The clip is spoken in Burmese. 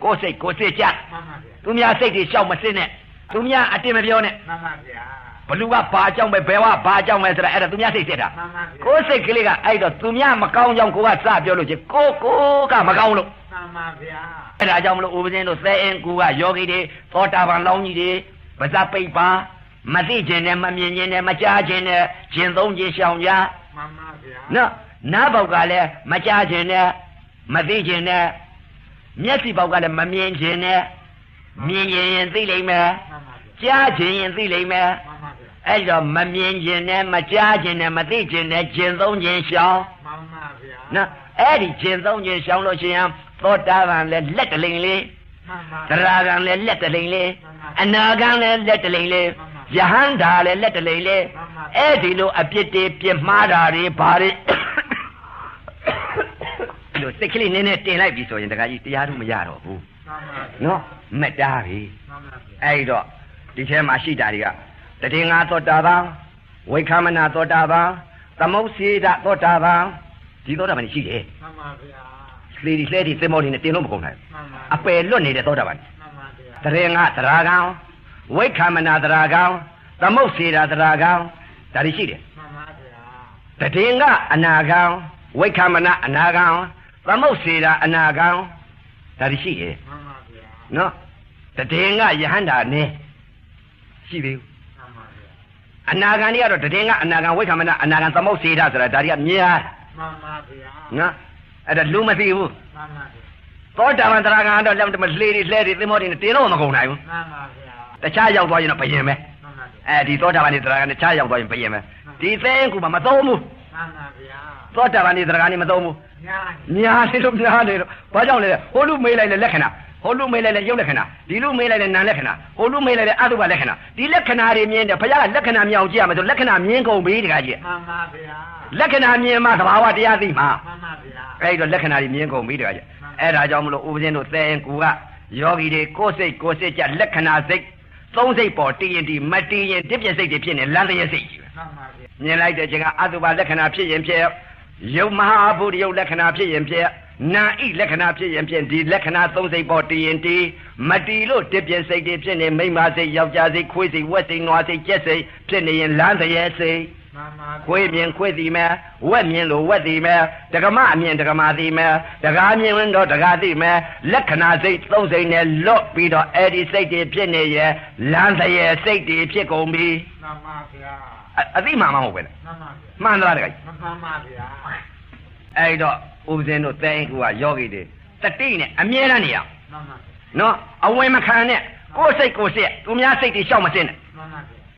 ကိုယ်စိတ်ကိုယ်စစ်ကြသူများစိတ်တွေရှောက်မစင်းနဲ့သူများအတင်းမပြောနဲ့ဘလူကဘာကြောင့်ပဲဘယ်ဝဘာကြောင့်ပဲဆိုတာအဲ့ဒါသူများစိတ်စစ်တာကိုယ်စိတ်ကလေးကအဲ့တော့သူများမကောင်းကြောင့်ကိုကစပြောလို့ချင်းကိုကမကောင်းလို့မှန်ပါဗျာအဲ့ဒါကြောင့်မလို့ဥပဇင်းတို့သဲအင်းကူကယောဂီတွေသောတာပန်လောင်းကြီးတွေပါဇပိတ်ပါမသိခြင်းနဲ့မမြင်ခြင်းနဲ့မကြားခြင်းနဲ့ကျင်သုံးခြင်းရှောင်ကြမှန်ပါဗျာနော်နားပေါက်ကလည်းမကြားခြင်းနဲ့မသိခြင်းနဲ့မျက်စိပေါက်ကလည်းမမြင်ခြင်းနဲ့မြင်ရင်သိလိမ့်မယ်ကြားခြင်းရင်သိလိမ့်မယ်အဲ့တော့မမြင်ခြင်းနဲ့မကြားခြင်းနဲ့မသိခြင်းနဲ့ကျင်သုံးခြင်းရှောင်မှန်ပါဗျာနော်အဲ့ဒီကျင်သုံးခြင်းရှောင်လို့ရှိရင်သောတာပန်လည်းလက်တလိမ့်လေးသရဂံလည်းလက်တလိမ့်လေးအနာဂံလည်းလက်တလိမ့်လေးယဟန္တာလည်းလက်တလိမ့်လေးအဲ့ဒီလိုအပြစ်တွေပြစ်မှားတာတွေဘာတွေလို့စိတ်ကလေးနည်းနည်းတင်လိုက်ပြီဆိုရင်တခါကြီးတရားတို့မရတော့ဘူးနော်မတားပြီအဲ့တော့ဒီထဲမှာရှိတာတွေကတတိငါသောတာပန်ဝိခမနာသောတာပန်သမုတ်စေတသောတာပန်ဒီသောတာပန်ရှိတယ်မှန်ပါဗျာလေဒီလဲဒီသမောဒီနဲ့တင်လို့မကုန်နိုင်အပယ်လွတ်နေတဲ့သောတာပန်မှန်ပါဗျာတရေငါသရာကံဝိခမနာသရာကံသမုတ်စေတသရာကံဒါတွေရှိတယ်မှန်ပါဗျာတတိငါအနာကံဝိခမနာအနာကံသမုတ်စေတအနာကံဒါတွေရှိတယ်မှန်ပါဗျာနော်တတိငါယဟန္တာနဲ့ရှိပြီအနာဂံတွေကတော့တည်ကအနာဂံဝိက္ခမနအနာဂံသမုတ်စေတဆိုတာဒါတွေကမြင်ရမှန်ပါဗျာနော်အဲ့ဒါလူမသိဘူးမှန်ပါဗျာသောတာပန်တရားကံတော့လက်မလှေတွေလှဲတွေသင်္ဘောတွေတင်တော့မကုန်နိုင်ဘူးမှန်ပါဗျာတခြားရောက်သွားရင်တော့ဘယင်ပဲမှန်ပါဗျာအဲဒီသောတာပန်တရားကံတခြားရောက်သွားရင်ဘယင်ပဲဒီသင်္ကူမသုံးဘူးမှန်ပါဗျာသောတာပန်တရားကံမသုံးဘူးညာနေလို့ညာနေတော့ဘာကြောင့်လဲဟိုလူမေးလိုက်တဲ့လက္ခဏာဟိုလူမေးလိုက်တဲ့ရုပ်လက္ခဏာဒီလူမေးလိုက်တဲ့နာမ်လက္ခဏာဟိုလူမေးလိုက်တဲ့အတုပလက္ခဏာဒီလက္ခဏာတွေမြင်တယ်ဘုရားကလက္ခဏာမြင်အောင်ကြည့်ရမယ်ဆိုလက္ခဏာမြင်ကုန်ပြီတခါကြီးမှန်ပါဗျာလက္ခဏာမြင်မှသဘာဝတရားသိမှာမှန်ပါဗျာအဲ့တော့လက္ခဏာတွေမြင်ကုန်ပြီတခါကြီးအဲ့ဒါကြောင့်မလို့ဥပဇင်းတို့သဲရင်ကူကယောဂီတွေကိုယ်စိတ်ကြလက္ခဏာစိတ်သုံးစိတ်ပေါ်တည်ရင်ဒီမတည်ရင်တစ်ပြည့်စိတ်တွေဖြစ်နေလမ်းတရစိတ်ကြီးပဲမှန်ပါဗျာမြင်လိုက်တဲ့ချိန်ကအတုပလက္ခဏာဖြစ်ရင်ဖြစ်ယုတ်မဟာဘုဒ္ဓယုတ်လက္ခဏာဖြစ်ရင်ဖြစ်နာဣလက္ခဏာဖြစ်ရင်ဖြင့်ဒီလက္ခဏာသုံးစိတ်ပေါ်တည်ရင်တည်မတည်လို့တစ်ပြည့်စိတ်တွေဖြစ်နေမိမစိတ်ယောက်ျားစိတ်ခွေးစိတ်ဝက်စိတ်နွားစိတ်ကြက်စိတ်ဖြစ်နေရင်လမ်းတရစိတ်ခွေးမြင်ခွေးသိမယ်ဝက်မြင်လို့ဝက်သိမယ်ဒကမအမြင်ဒကမသိမယ်ဒကာမြင်တော့ဒကာသိမယ်လက္ခဏာစိတ်သုံးစိတ်နဲ့လွတ်ပြီးတော့အဲ့ဒီစိတ်တွေဖြစ်နေရဲ့လမ်းတရစိတ်တွေဖြစ်ကုန်ပြီမှန်ပါဗျာအသိမှန်မဟုတ်ပဲလေမှန်ပါဗျာမှန်လားတကယ်မှန်ပါဗျာအဲ့တော့ဥပဇင်းတို့သဲကူကယောဂီတွေတတိနဲ့အမြဲတမ်းနေရအောင်နော်အဝင်မခံနဲ့ကိုယ်စိတ်သူများစိတ်တွေရှောက်မစင်းနဲ့